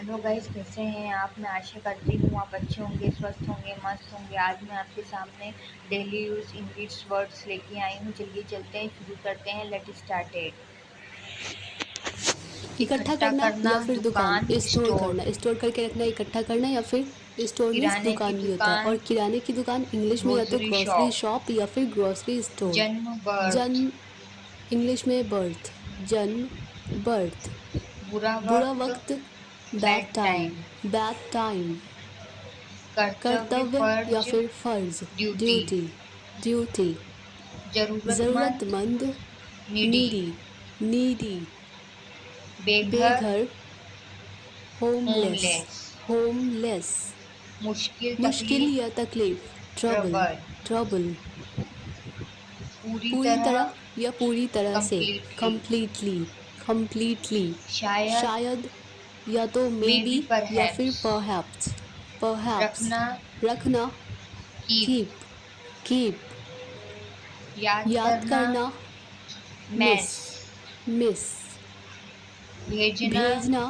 Hello guys, कैसे हैं आप? मैं आशा करती हूँ आप अच्छे होंगे, स्वस्थ होंगे, मस्त होंगे। आज मैं आपके सामने डेली यूज इंग्लिश वर्ड्स लेके आई हूँ। चलिए चलते हैं, शुरू करते हैं। Let start it. इकट्ठा इकट्ठा करना करना, या फिर दुकान। दुकान, स्टोर स्टोर। करना, स्टोर करके रखना, इकट्ठा करना या फिर स्टोर मीन्स किराने की दुकान भी होता है। और दुकान, किराने की दुकान इंग्लिश में या तो ग्रोसरी ग्रोसरी शॉप। शॉप या फिर ग्रोसरी स्टोर। जन्म, बर्थ। जन्म इंग्लिश में बर्थ, जन्म, बर्थ। बुरा बुरा वक्त, वक्त, bad bad time, time. Bad time. कर्तव्य, कर्तव्य या फर्ज, फिर फर्ज, ड्यूटी। Duty, duty. जरूरतमंद, जरूरतमंद, नीडी। Needy, needy. बेघर, बेघर, होमलेस, होमलेस। होमलेस। मुश्किल, मुश्किल तकलीफ, या तकलीफ, ट्रबल, ट्रबल। ट्रबल। पूरी पूरी तरह, तरह या पूरी तरह से, कंप्लीटली। Completely, completely. शायद, शायद या तो मे मे बी बी, या फिर परहैप्स। Perhaps, perhaps. रखना, रखना, कीप। Keep, keep. याद याद करना, करना, मिस, मैस। मिस। भेजना, भेजना,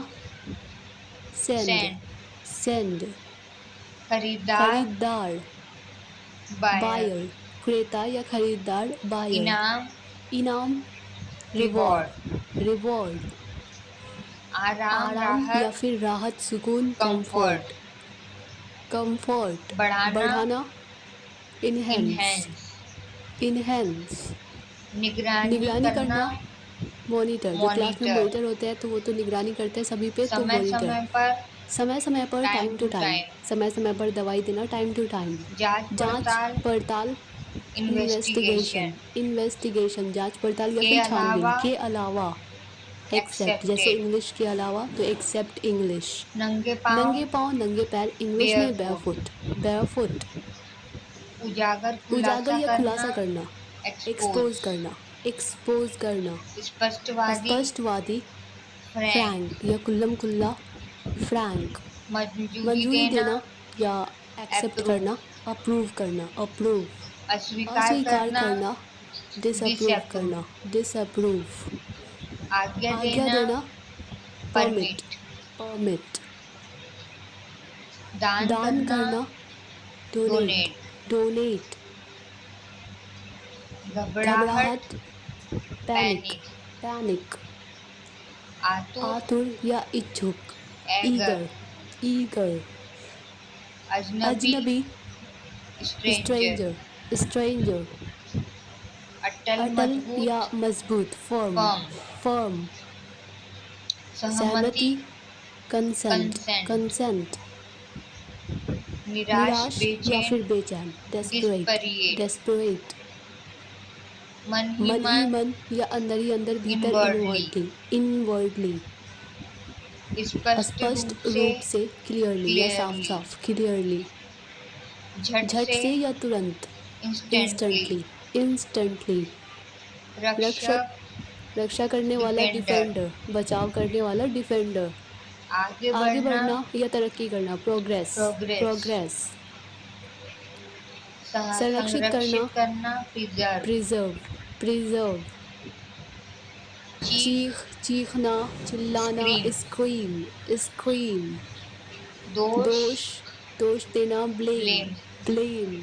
सेंड, सेंड। सेंड। खरीदार, खरीदार, बायर। बायर। क्रेता या खरीदार, बायर। इनाम, इनाम, रिवॉर्ड। Reward, reward. आराम, आराम या राहत, फिर राहत, सुकून, कंफर्ट, कंफर्ट। कंफर्ट। बढ़ाना, बढ़ाना, इनहेंस, इनहेंस। इनहेंस। निगरानी निगरानी करना, करना, मॉनिटर। जो क्लास में मॉनिटर। मॉनिटर होते हैं तो वो तो निगरानी करते हैं सभी पे, तो समय मॉनिटर। समय पर, समय समय पर, time time to to time. Time. समय समय पर दवाई देना, टाइम टू टाइम। जांच जांच पड़ताल, पड़ताल, इन्वेस्टिगेशन, इन्वेस्टिगेशन। इन्वेस्टिगेशन। जांच पड़ताल या के फिर छानबीन अलावा, के अलावा। एक्सेप्ट, जैसे एक्सेप्टेड। इंग्लिश के अलावा तो एक्सेप्ट इंग्लिश। नंगे नंगे पाँव, पाँव, नंगे पैर, इंग्लिश में बेयरफुट। Barefoot, barefoot. उजागर, उजागर खुलासा या करना, खुलासा करना, एक्सपोज एक्सपोज। करना, एक्सपोज करना। स्पष्टवादी, स्पष्टवादी, फ्रैंक। फ्रैंक या कुल्लम कुल्ला, फ्रैंक। मंजूरी मंजूरी देना, देना या एक्सेप्ट अप्रूव। करना, अप्रूव करना, अप्रूव। अस्वीकार अस्वीकार करना, करना, डिसअप्रूव डिसअप्रूव। करना, डिसअप्रूव। आज्ञा आज्ञा देना, देना, परमिट, परमिट। परमिट। दान दान करना, करना, डोनेट, डोनेट। डोनेट। घबराहट, घबराहट, पैनिक, पैनिक। पैनिक। आतुर, आतुर या इच्छुक, एगर। Eager, eager. अजनबी, अजनबी, स्ट्रेंजर। Stranger, stranger. अटल, अटल या मजबूत, मजबूत, फर्म, फर्म। फर्म। सहमति, सहमति, कंसेंट, कंसेंट। कंसेंट। निराश, निराश या बेचैन, फिर बेचैन, डेस्परेट, डिस्परिएट। डेस्परेट। मन ही मन ही मन, मन या अंदर ही अंदर, भीतर, इनवर्डली। Inwardly, inwardly. स्पष्ट स्पष्ट रूप से, रूप से, क्लियरली या साफ क्लियरली। साफ, क्लियरली। झट झट से, से या तुरंत, इंस्टेंटली। Instantly, instantly. रक्षक, रक्षक, रक्षा करने वाला, डिफेंडर। डिफेंडर, बचाव करने वाला, डिफेंडर। आगे आगे बढ़ना, बढ़ना या तरक्की करना, प्रोग्रेस, प्रोग्रेस। प्रोग्रेस। संरक्षित करना, संरक्षित करना, प्रिजर्व। Preserve, preserve. चीख, चीख, चीखना, चिल्लाना, स्क्रीम। Scream, scream. दोष, दोष, दोष देना, ब्लेम, ब्लेम। ब्लेम।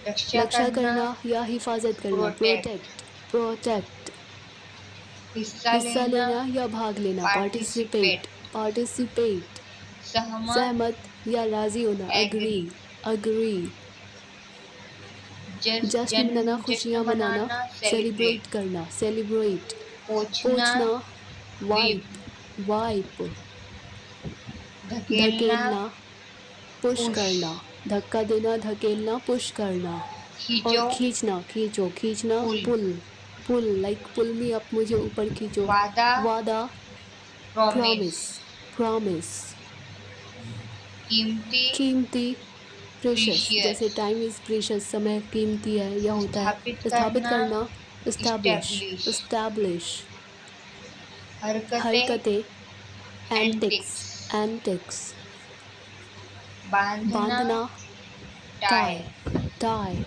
रक्षा रक्षा करना, करना या हिफाजत करना, प्रोटेक्ट। Protect, protect. हिस्सा हिस्सा लेना, लेना या भाग लेना, पार्टिसिपेट। Participate, participate. सहमत, सहमत या राजी होना, अग्री, एग्री। अग्री। जश्न मनाना, जश्न खुशियां मनाना, मनाना, सेलिब्रेट सेलिब्रेट। करना, सेलिब्रेट। पोंछना, पोंछना, वीप। Wipe, wipe. धकेलना, धकेलना, पुश पुश। करना, धक्का देना, धकेलना, पुश करना। और खींचो, खींचना, खींचो, खींचना, पुल। पुल, पुल, लाइक पुल मी अप, मुझे ऊपर खींचो। वादा, वादा, प्रॉमिस। Promise, promise. कीमती, कीमती, प्रेशियस, प्रीशियस। जैसे टाइम इज प्रेशियस, समय कीमती है या होता है। स्थापित स्थापित करना, करना, एस्टैब्लिश, इस्टेब्लिश। एस्टैब्लिश। हरकतें, हरकतें, एंटिक्स, एंटिक्स। एंटिक्स। बांधना, बांधना, टाई। Tie, tie.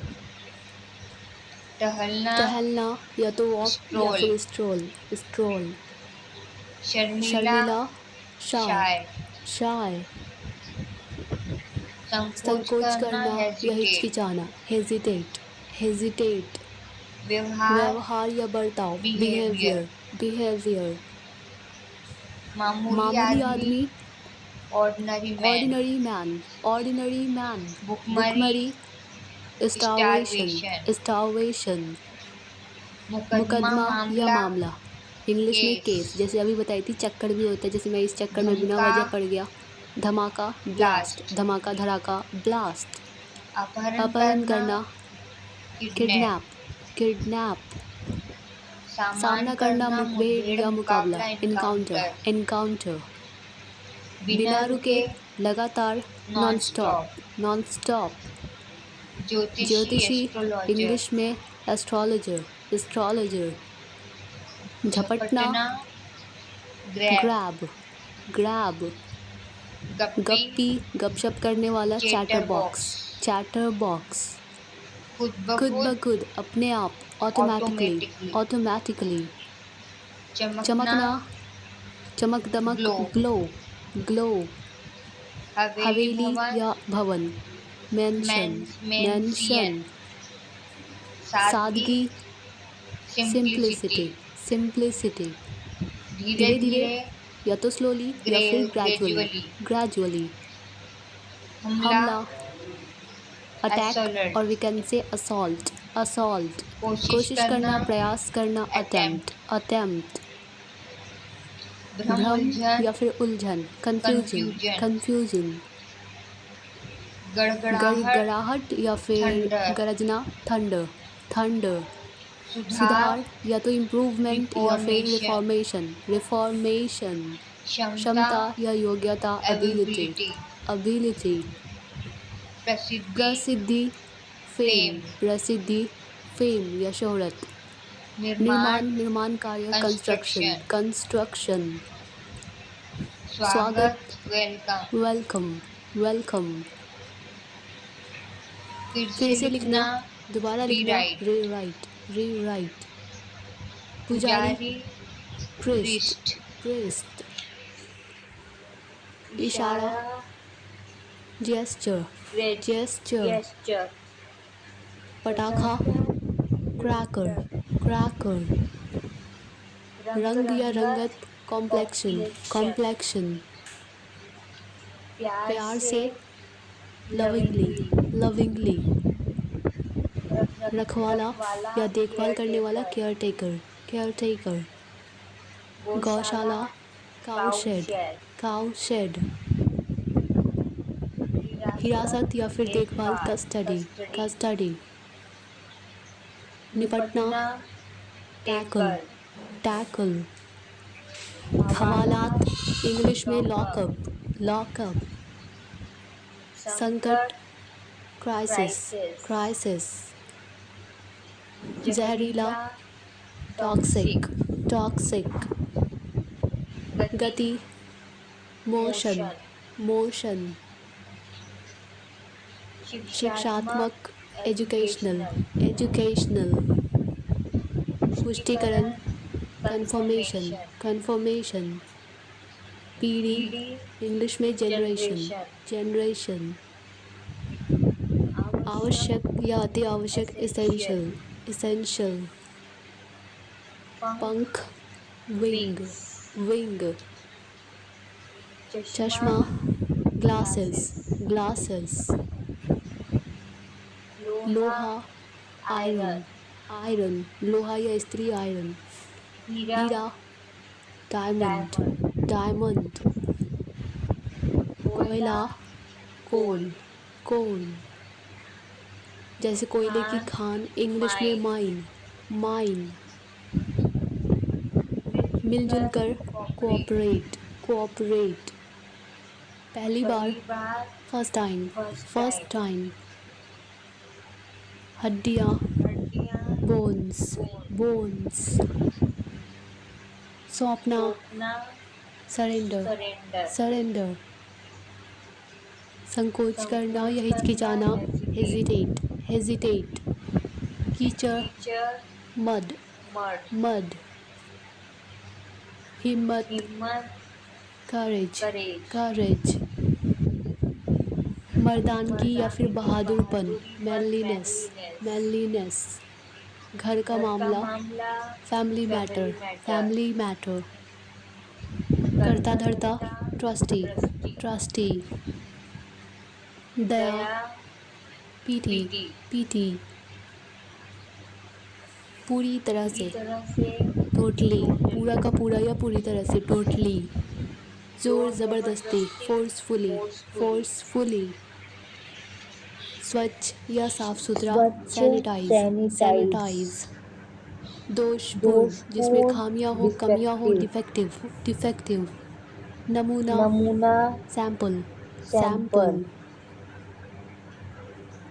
टहलना, टहलना या तो वॉक या स्ट्रोल। फिर स्ट्रोल, स्ट्रोल। शर्मिला, शर्मिला, शाय, शाय, संकोच करना या हिचकिचाना, हेजिटेट, हेजिटेट, व्यवहार या बर्ताव, बिहेवियर, बिहेवियर, मामूली आदमी, ऑर्डिनरी मैन, ऑर्डिनरी मैन, भुखमरी, स्टारवेशन, स्टारवेशन, मुकदमा या मामला, इंग्लिश में केस, जैसे अभी बताई थी चक्कर भी होता है, जैसे मैं इस चक्कर में बिना वजह पड़ गया। धमाका, ब्लास्ट, धमाका धड़ाका, ब्लास्ट, अपहरण करना, किडनैप, किडनैप, सामना करना, मुठभेड़ या मुकाबला, इनकाउंटर, इनकाउंटर, बिना रुके, लगातार, नॉन स्टॉप, नॉन स्टॉप, ज्योतिषी, इंग्लिश में एस्ट्रोलॉजर, एस्ट्रोलॉजर, झपटना, ग्रैब, ग्रैब, गप्पी, गपशप करने वाला, चैटर बॉक्स, चैटर बॉक्स, खुद ब खुद, अपने आप, ऑटोमेटिकली, ऑटोमेटिकली, चमकना, चमक दमक, ग्लो, ग्लो, हवेली या भवन, मेंशन, मेंशन, सादगी, सिंप्लिसिटी, सिंप्लिसिटी, धीरे धीरे या तो स्लोली या फिर ग्रेजुअली, ग्रेजुअली, हमला, अटैक और we can say assault, assault, कोशिश करना, प्रयास करना, अटेम्प्ट, अटेम्प्ट, भ्रम या फिर उलझन, कंफ्यूजन, कंफ्यूजन, गड़गड़ाहट या फिर गरजना, थंडर, थंडर, सुधार या तो इम्प्रूवमेंट या फिर रिफॉर्मेशन, रिफॉर्मेशन, क्षमता या योग्यता, एबिलिटी, एबिलिटी, प्रसिद्धि, फेम, प्रसिद्धि, फेम या शोहरत, निर्माण, निर्माण कार्य, कंस्ट्रक्शन, कंस्ट्रक्शन, स्वागत, वेलकम, वेलकम, फिर से लिखना, दोबारा लिखना, रीराइट, रीराइट, पुजारी, प्रिस्ट, प्रिस्ट, इशारा, जेस्चर, जेस्चर, पटाखा, क्रैकर, क्रैकर, रंग या रंगत, कॉम्प्लेक्शन, कॉम्प्लेक्शन, प्यार से, लविंगली, लविंगली, रखवाला या देखभाल करने वाला, केयर टेकर, केयर टेकर, गौशाला, काउ शेड, काउ शेड, हिरासत या फिर देखभाल, कस्टडी, कस्टडी, निपटना, टैकल, टैकल, हवालात, इंग्लिश में लॉकअप, लॉकअप, संकट, क्राइसिस, क्राइसिस, जहरीला, टॉक्सिक, टॉक्सिक, गति, मोशन, मोशन, शिक्षात्मक, एजुकेशनल, एजुकेशनल, पुष्टिकरण, कंफर्मेशन, कंफर्मेशन, पीढ़ी, इंग्लिश में जनरेशन, जनरेशन, आवश्यक या अति आवश्यक, एसेंशियल, एसेंशियल, पंख, विंग, विंग, चश्मा, ग्लासेस, ग्लासेस, लोहा, आयरन, आयरन, लोहा या स्त्री आयरन, हीरा, डायमंड, डायमंड, कोयला, कोल, कोल, जैसे कोयले की खान, इंग्लिश में माइन, माइन, मिलजुल कर, कोऑपरेट, कोऑपरेट, पहली बार, फर्स्ट टाइम, फर्स्ट टाइम, हड्डियाँ, बोन्स, बोन्स, सौंपना, सरेंडर, सरेंडर, संकोच करना या हिचकिचाना, हेजिटेट, हेजिटेट, कीचड़, मड, मड, हिम्मत, करेज करेज, करेज, मर्दानगी या फिर मर्दानगी, बहादुरपन, बहादुरीपन, मैनलीनेस, मैनलीनेस, मैनलीनेस, घर का घर का मामला, मामला, family matter, family matter, family matter, करता करता धरता, धरता, ट्रस्टी, ट्रस्टी, ट्रस्टी, दया, दया, पीटी, पीटी, पीटी, पूरी तरह पूरी से, तरह से, टोटली, पूरा टोटली, का पूरा या पूरी तरह से, टोटली, जोर जोर जबरदस्ती, जबरदस्ती, फोर्सफुली, फोर्सफुली, फोर्सफुली, स्वच्छ या साफ सुथरा, स्वच्छ, सैनिटाइज, सैनिटाइज, सैनिटाइज, दोषपूर्ण जिसमें दोषपूर्ण, खामियां हो, कमियां हो, डिफेक्टिव, डिफेक्टिव, डिफेक्टिव, नमूना, नमूना, सैंपल, सैंपल, सैंपल,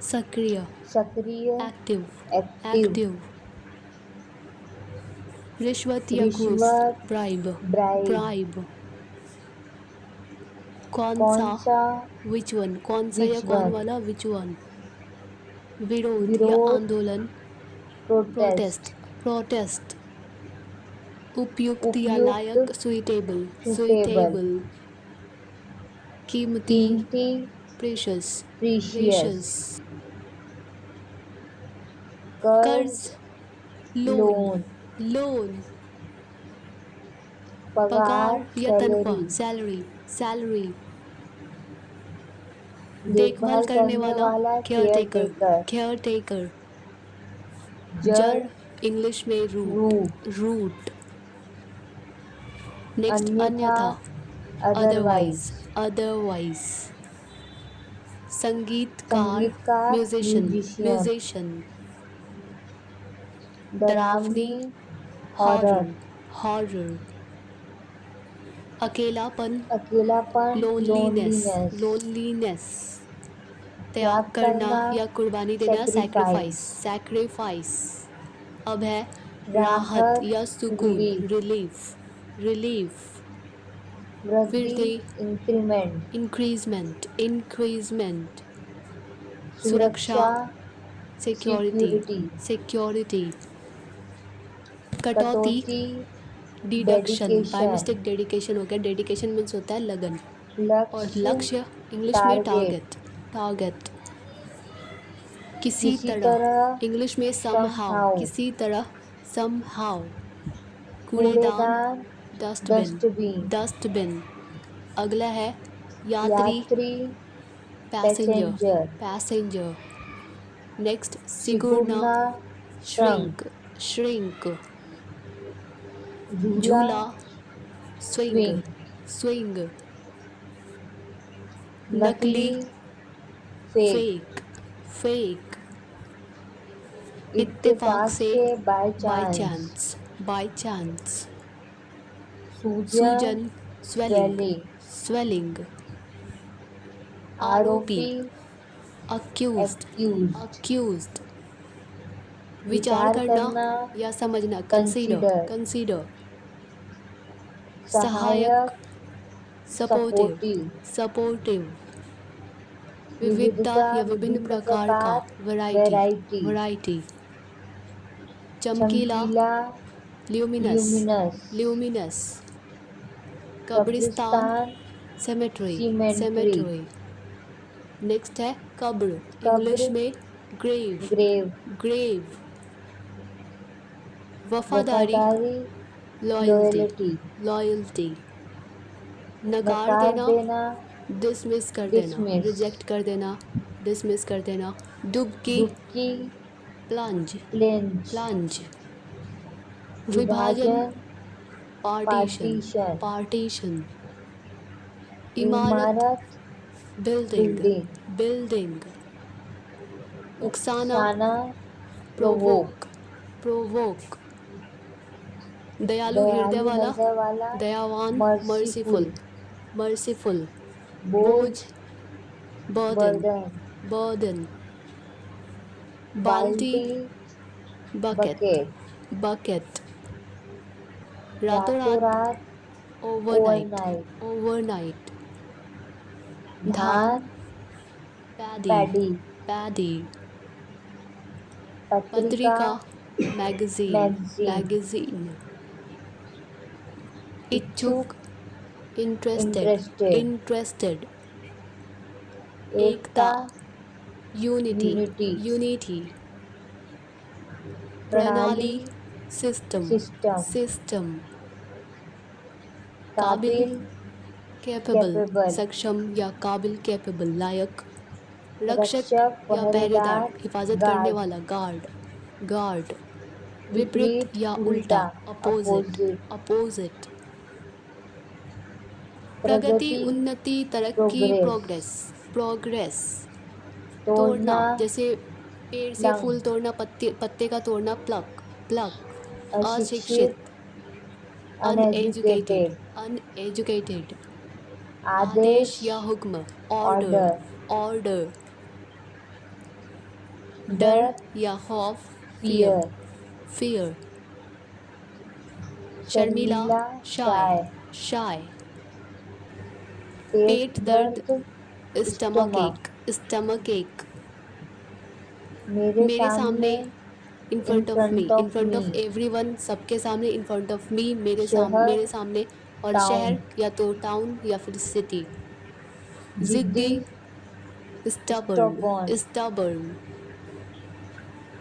सक्रिय, सक्रिय, एक्टिव, एक्टिव, एक्टिव, रिश्वत या घूस, रिश्वत, ब्राइब, ब्राइब, ब्राइब, कौन कौन सा, सा, विच वन, कौन सा या विच कौन वन, वाला, विच वन, विरोध या विरोध, आंदोलन, प्रोटेस्ट, प्रोटेस्ट, प्रोटेस्ट, उपयुक्त या उपयुक्त, लायक, सुइटेबल, सुटेबल, सुइटेबल, कीमती, कीमती, प्रेशस, प्रीशियस, प्रेशस, कर्ज, कर्ज, लोन, लोन, लोन, पगार, पगार या तनख्वाह, सैलरी, सैलरी, सैलरी, देखभाल देखभाल करने करने वाला, वाला, care care taker, taker, care taker, जड़, जड़, इंग्लिश में रूट, रूट, रूट, नेक्स्ट, अन्यथा, अन्यथा, अदरवाइज, अदरवाइज, अदरवाइज, संगीतकार, संगीतकार, म्यूजिशियन, म्यूजिशियन, म्यूजिशियन, डरावनी, डरावनी, हॉरर, हॉरर, हॉरर, अकेलापन, अकेलापन, लोनलीनेस, लोनलीनेस, लोनलीनेस, त्याग त्याग करना करना, या कुर्बानी देना, सैक्रिफाइस, सेक्रीफाइस, सैक्रिफाइस, अब है राहत राहत, या सुकून, रिलीफ, रिलीफ, रिलीफ, वृद्धि, वृद्धि, इंक्रीमेंट, इंक्रीजमेंट, इंक्रीजमेंट, सुरक्षा, सुरक्षा, सिक्योरिटी, सिक्योरिटी, सिक्योरिटी, कटौती, कटौती, deduction, by dedication, mistake dedication हो गया, डेडिकेशन मीन्स होता है लगन, और लक्ष्य, लक्ष्य इंग्लिश में टारगेट, टारगेट, टारगेट, किसी किसी तरह, तरह, इंग्लिश में समहाउ, somehow, किसी तरह, समहाउ, कूड़ेदान, कूड़ेदान, डस्टबिन, डस्टबिन, डस्टबिन, अगला है यात्री, यात्री, पैसेंजर, पैसेंजर, पैसेंजर, नेक्स्ट, सिकुड़ना, सिकुड़ना, श्रिंक, श्रंक, श्रिंक, झूला, झूला, स्विंग, स्विंग, स्विंग, नकली, नकली, फेक, फेक, फेक, इत्तेफाक इत्तेफाक से, से, by by chance, chance, by chance, सूजन, सूजन, स्वेलिंग, स्वेलिंग, स्वेलिंग, आरोपी, आरोपी, अक्यूज्ड, एक्यूज्ड, अक्यूज्ड, विचार विचार करना करना, या समझना, कंसीडर, कंसीडर, कंसीडर, सहायक, सहायक, सपोर्टिव, सपोर्टिव, सपोर्टिव, विविधता विविधता, या विभिन्न विभिन्न प्रकार का, प्रकार, वैरायटी, वैरायटी, वैरायटी, चमकीला, चमकीला, ल्यूमिनस, ल्यूमिनस, ल्यूमिनस, कब्रिस्तान, कब्रिस्तान, सेमेट्री, सीमेंट्री, सेमेट्री, नेक्स्ट है कब्र, इंग्लिश कब्र, में ग्रेव, ग्रेव, ग्रेव, वफादारी, वफादारी, लॉयल्टी, लॉयल्टी, लॉयल्टी, नकार नकार देना, देना, डिसमिस कर देना, डिसमिस, रिजेक्ट कर देना, डिसमिस कर देना, डुबकी, डुबकी, प्लंज, प्लेंज, प्लंज, विभाजन, विभाजन, पार्टीशन, पार्टीशन, पार्टीशन, इमारत, इमारत, बिल्डिंग, बिल्डिंग, बिल्डिंग, उकसाना, उकसाना, प्रोवोक, प्रोवोक, प्रोवोक, दयालु हृदय दयालु वाला, हृदय वाला, दयावान, मर्सीफुल, मर्सीफुल, मर्सीफुल, बोझ, बोझ, बर्डन, बर्डन, बर्डन, बाल्टी, बाल्टी, बकेट, बकेट, बकेट, रातों रातों रात, रात, ओवरनाइट, ओवरनाइट, ओवरनाइट, धान, धान, पैडी, पैडी, पैडी, पत्रिका, पत्रिका, मैगजीन, मैगजीन, मैगजीन, इच्छुक, इच्छुक, इंटरेस्टेड, इंटरेस्टेड, इंटरेस्टेड। एकता, एकता, यूनिटी, यूनिटी, यूनिटी। प्रणाली, प्रणाली, सिस्टम, सिस्टम, सिस्टम। काबिल, काबिल, कैपेबल, कैपेबल, सक्षम या काबिल, कैपेबल, लायक। रक्षक रक्षक, या पहरेदार, पहरेदार, हिफाजत करने गार्ड, वाला, गार्ड, गार्ड। विपरीत विपरीत, या उल्टा, उल्टा, अपोजिट, अपोजिट, अपोजिट। प्रगति, प्रगति, उन्नति, तरक्की, प्रोग्रेस, प्रोग्रेस, प्रोग्रेस। तोड़ना, तोड़ना, जैसे पेड़ से लंग, फूल तोड़ना, पत्ते पत्ते का तोड़ना, प्लक, प्लक। अशिक्षित, अशिक्षित, अनएजुकेटेड, अनएजुकेटेड, अनएजुकेटेड। आदेश, आदेश या हुक्म, ऑर्डर, ऑर्डर, ऑर्डर। डर डर, या खौफ, फियर, फियर, फियर। शर्मीला, शर्मीला, शाय, शाय, शाय। पेट पेट दर्द, दर्द, स्टमक स्टमक, एक, स्टमक एक। मेरे मेरे सामने, सामने, in in front of me, front in of front me, of everyone, सबके सामने, इन फ्रंट ऑफ मी, शहर, मेरे सामने। और टाउन, शहर या तो टाउन या फिर सिटी। जिद्दी, जिद्दी, स्टबर्न, स्टोबॉर्न, स्टबर्न।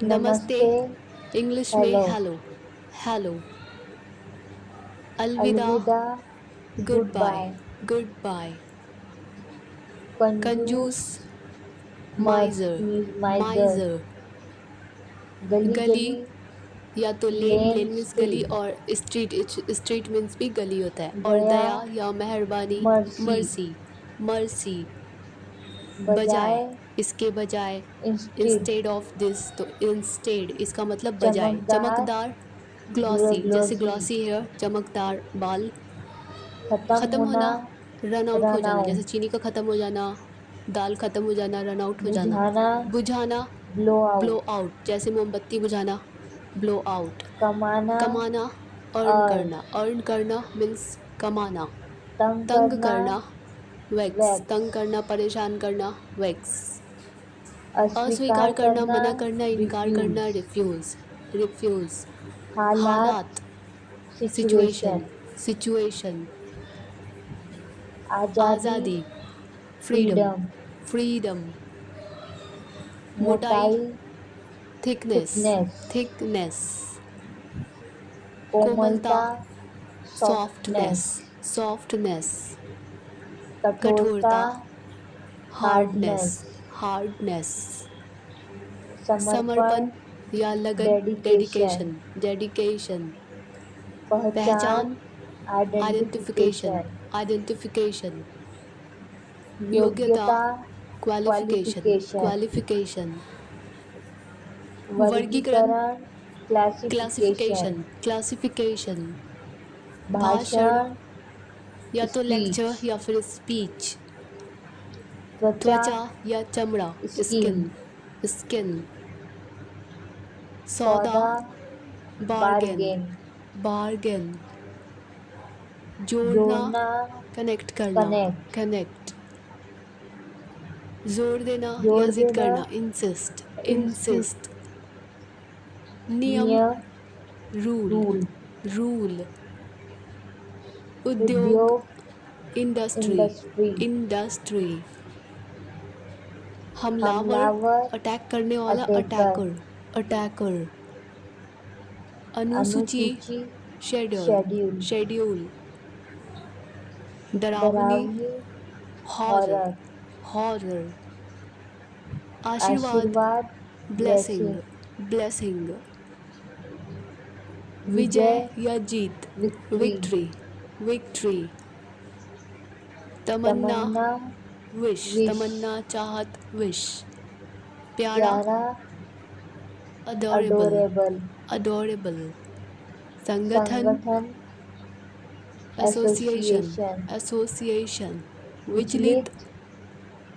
नमस्ते, नमस्ते, इंग्लिश में हेलो, हेलो, हेलो। अलविदा, अलविदा, good good bye, bye, good bye. कंजूस, कंजूस, माइजर, माइजर, माइजर। गली गली गली, या तो लेन, लेन, लेन मीन्स गली, स्ट्रीट, और स्ट्रीट, स्ट्रीट मीन्स भी गली होता है। और दया, दया या मेहरबानी, मर्सी, मर्सी, मर्सी। बजाय, बजाय, इसके बजाय। इंस्टेड, इंस्टेड ऑफ दिस, तो इंस्टेड इसका मतलब बजाय। चमकदार, चमकदार, ग्लॉसी, जैसे ग्लोसी, ग्लॉसी हेयर, चमकदार बाल। खत्म खत्म होना, होना, रन आउट हो रन जाना, जैसे आउट, चीनी का खत्म हो जाना, दाल खत्म हो जाना, रन आउट हो जाना। बुझाना, बुझाना, ब्लो ब्लो आउट, आउट, जैसे मोमबत्ती बुझाना, ब्लो आउट। कमाना, कमाना, अर्न अर्न, करना, अर्न करना मीन्स कमाना। तंग तंग करना, करना, वैक्स, वैक्स, तंग करना, परेशान करना, वैक्स। अस्वीकार अस्वीकार करना, करना, मना करना, इनकार करना, रिफ्यूज, रिफ्यूज, रिफ्यूज। हालात, हालात, सिचुएशन, सिचुएशन, सिचुएशन। आज़ादी, आज़ादी, फ्रीडम, फ्रीडम, फ्रीडम। मोटाई, मोटाई, थिकनेस, थिकनेस, थिकनेस। कोमलता, कोमलता, सॉफ्टनेस, सॉफ्टनेस, सॉफ्टनेस। कठोरता, कठोरता, हार्डनेस, हार्डनेस, हार्डनेस। समर्पण, समर्पण या लगन, डेडिकेशन, डेडिकेशन, डेडिकेशन। पहचान, पहचान, आइडेंटिफिकेशन, आइडेंटिफिकेशन, आइडेंटिफिकेशन। योग्यता, योग्यता, क्वालिफिकेशन, क्वालिफिकेशन, क्वालिफिकेशन। वर्गीकरण, वर्गीकरण, क्लासिफिकेशन, क्लासिफिकेशन, क्लासिफिकेशन। भाषण भाषण, या तो स्पीच, लेक्चर या फिर स्पीच। त्वचा, त्वचा या चमड़ा, स्किन, स्किन, स्किन। सौदा, सौदा, बार्गेन, बार्गेन, बार्गेन। जोड़ना, जोड़ना, कनेक्ट करना, कनेक्ट, कनेक्ट। जोर देना या जोड़ जिद देना, करना, इंसिस्ट, इंसिस्ट, इंसिस्ट। नियम, नियम, रूल, रूल, रूल। उद्योग, उद्योग, इंडस्ट्री, इंडस्ट्री, इंडस्ट्री। हमलावर, हमलावर, अटैक करने वाला, अटैकर, अटैकर, अटैकर। अनुसूची, अनुसूची, शेड्यूल, शेड्यूल, शेड्यूल। डरावनी, डरावनी, हॉरर, हॉरर, हॉरर। आशीर्वाद, आशीर्वाद, blessing, blessing, blessing. Vijay Vijay, या जीत, विक्ट्री, विक्ट्री, विक्ट्री। तमन्ना, तमन्ना, विश, विश, तमन्ना, चाहत, विश। प्यारा, प्यारा, अडोरेबल, अडोरेबल, अडोरेबल। संगठन, संगठन, एसोसिएशन, एसोसिएशन, एसोसिएशन। विचलित, विचलित,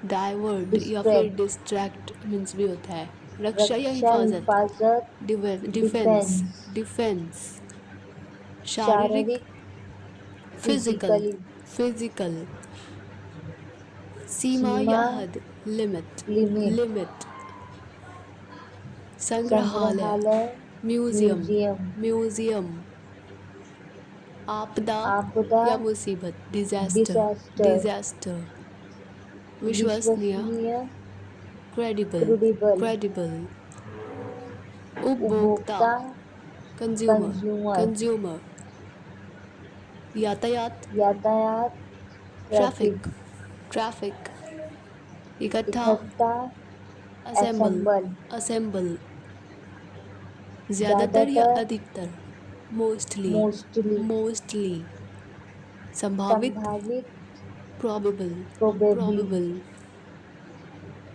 डाइवर्ट या फिर डिस्ट्रैक्ट, डिस्ट्रैक्ट मीन्स भी होता है। रक्षा या रक्षा, हिफाजत, हिफाजत, डिफेंस, डिफेंस, डिफेंस। शारीरिक, शारीरिक, फिजिकल, फिजिकली, फिजिकल। सीमा सीमा, या हद, लिमिट, लिमिट, लिमिट। संग्रहालय, संग्रहालय, म्यूजियम, म्यूजियम, म्यूजियम। आपदा आपदा, या मुसीबत, डिजास्टर, डिजास्टर, डिजास्टर, विश्वसनीय, विश्वसनीय, क्रेडिबल, क्रेडिबल, क्रेडिबल, उपभोक्ता, उपभोक्ता, कंज्यूमर, कंज्यूमर, कंज्यूमर, यातायात, यातायात, ट्रैफिक, ट्रैफिक, ट्रैफिक, इकट्ठा, इकट्ठा, असेंबल, असेंबल, असेंबल, ज्यादातर या ज्यादातर, अधिकतर, मोस्टली, मोस्टली, मोस्टली, संभावित, संभावित, प्रोबेबल, प्रोबेबली, प्रोबेबल,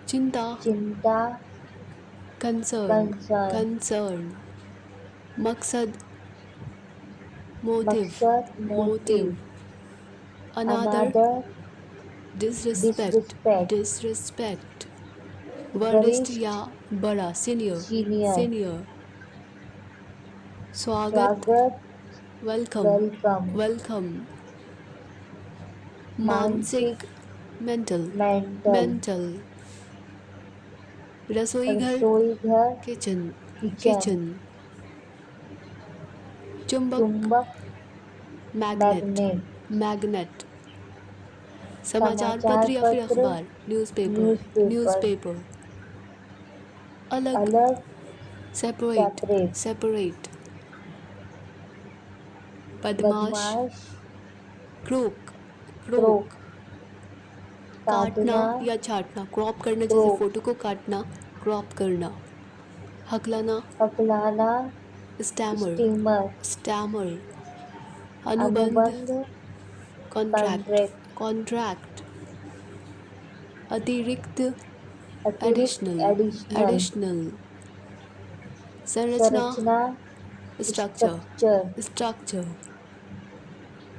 चिंता, चिंता, कंसर्न, कंसर्न, कंसर्न, मकसद, मोटिव, मकसद, मोटिव, मोटिव, अनादर, अनादर, डिसरिस्पेक्ट, डिसरिस्पेक्ट, डिसरिस्पेक्ट, वरिष्ठ या वरिष्ठ, बड़ा, सीनियर, सीनियर, सीनियर, स्वागत, स्वागत, वेलकम, वेलकम, वेलकम, मानसिक, मानसिक, मेंटल, मेंटल, मेंटल, रसोई घर, रसोई घर, किचन, किचन, किचन, चुंबक, चुंबक, मैग्नेट, मैग्नेट, मैग्नेट, समाचार समाचार पत्र या फिर पत्र, अखबार, न्यूज़पेपर, न्यूज़पेपर, न्यूज़पेपर, अलग, अलग, सेपरेट, सेपरेट, सेपरेट, बदमाश, बदमाश, क्रोक, क्रोक, क्रोक, काटना काटना, या छाटना, क्रॉप करना, जैसे क्रोप, फोटो को काटना, क्रॉप करना, हकलाना, हकलाना, स्टैमर, स्टीमर, स्टैमर, अनुबंध, अनुबंध, कॉन्ट्रैक्ट, कॉन्ट्रैक्ट, कॉन्ट्रैक्ट, अतिरिक्त, अतिरिक्त, एडिशनल, एडिशनल, एडिशनल, संरचना, संरचना, स्ट्रक्चर, स्ट्रक्चर, स्ट्रक्चर,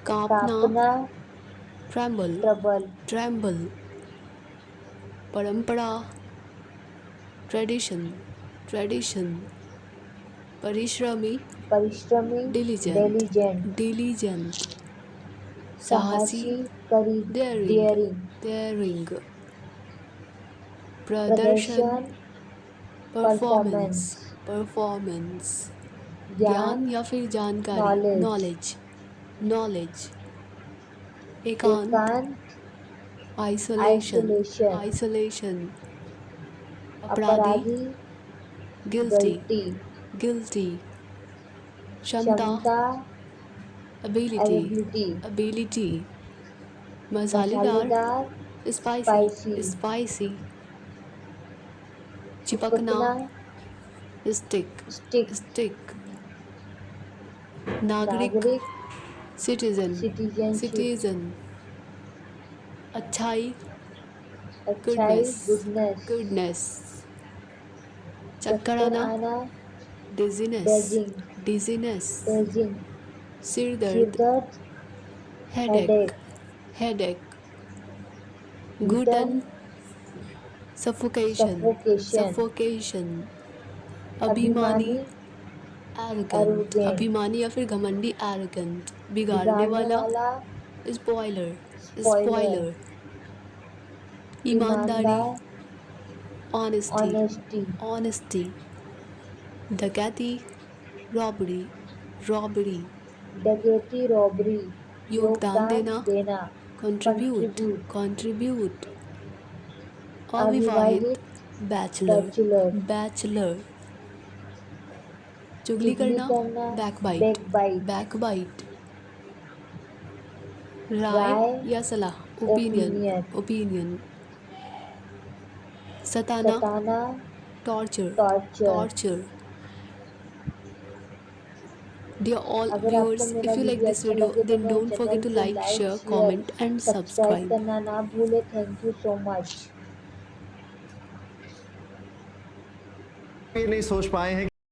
कांपना, कांपना, ट्रैम्बल, ट्रबल, ट्रैम्बल, परंपरा, ट्रेडिशन, ट्रेडिशन, परिश्रमी, परिश्रमी, डिलीजेंट, डिलीजेंट, डिलीजेंट, साहसी, साहसी, करी, डेयरिंग, डेयरिंग, डेयरिंग, प्रदर्शन, प्रदर्शन, परफॉर्मेंस, परफॉर्मेंस, परफॉर्मेंस, ज्ञान, ज्ञान या फिर जानकारी, नॉलेज, नॉलेज, नॉलेज, एकांत, एकांत, आइसोलेशन, आइसोलेशन, आइसोलेशन, अपराधी, अपराधी, गिल्टी, गलती, गिल्टी, क्षमता, क्षमता, एबिलिटी, एबिलिटी, एबिलिटी, मसालेदार, मसालेदार, स्पाइसी, स्पाइसी, स्पाइसी, चिपकना, चिपकना, स्टिक, स्टिक, स्टिक, नागरिक, नागरिक, सिटीजन, सिटीजनशिप, सिटीजन, अच्छाई, अच्छाई, गुडनेस, गुडनेस, गुडनेस, चक्कर चक्कर आना, आना, डिजीनेस, डेजिंग, डिजीनेस, डेजिंग, सिर दर्द, सिरदर्द, हेडेक, हेडेक, हेडेक, घुटन, घुटन, सफोकेशन, सफोकेशन, सफोकेशन, अभिमानी, अभिमानी, एरोगेंट, एरोगेंट, अभिमानी या फिर घमंडी, एरोगेंट, बिगाड़ने बिगाड़ने वाला, वाला, स्पॉइलर, स्पॉइलर, स्पॉइलर, ईमानदारी, ईमानदार, ऑनेस्टी, ऑनेस्टी, ऑनेस्टी, डकैती, रॉबरी, रॉबरी, डकैती, रॉबरी, योगदान योगदान देना, देना, कंट्रीब्यूट, कंट्रीब्यूट, कंट्रीब्यूट, अविवाहित, अविवाहित, बैचलर, बैचलर, बैचलर, चुगली चुगली करना, करना, बैकबाइट, बैकबाइट, बैकबाइट, राय राय, या सलाह, ओपिनियन, ओपिनियन, ओपिनियन, सताना, सताना, torture, torture. Torture. Dear all अगर आपको viewers, मेरा if you like video this अच्छा video, लगे तो then मेरे don't चैनल forget to को like, like share, share comment, and subscribe subscribe. करना ना भूले। Thank you so much. ये नहीं सोच पाए हैं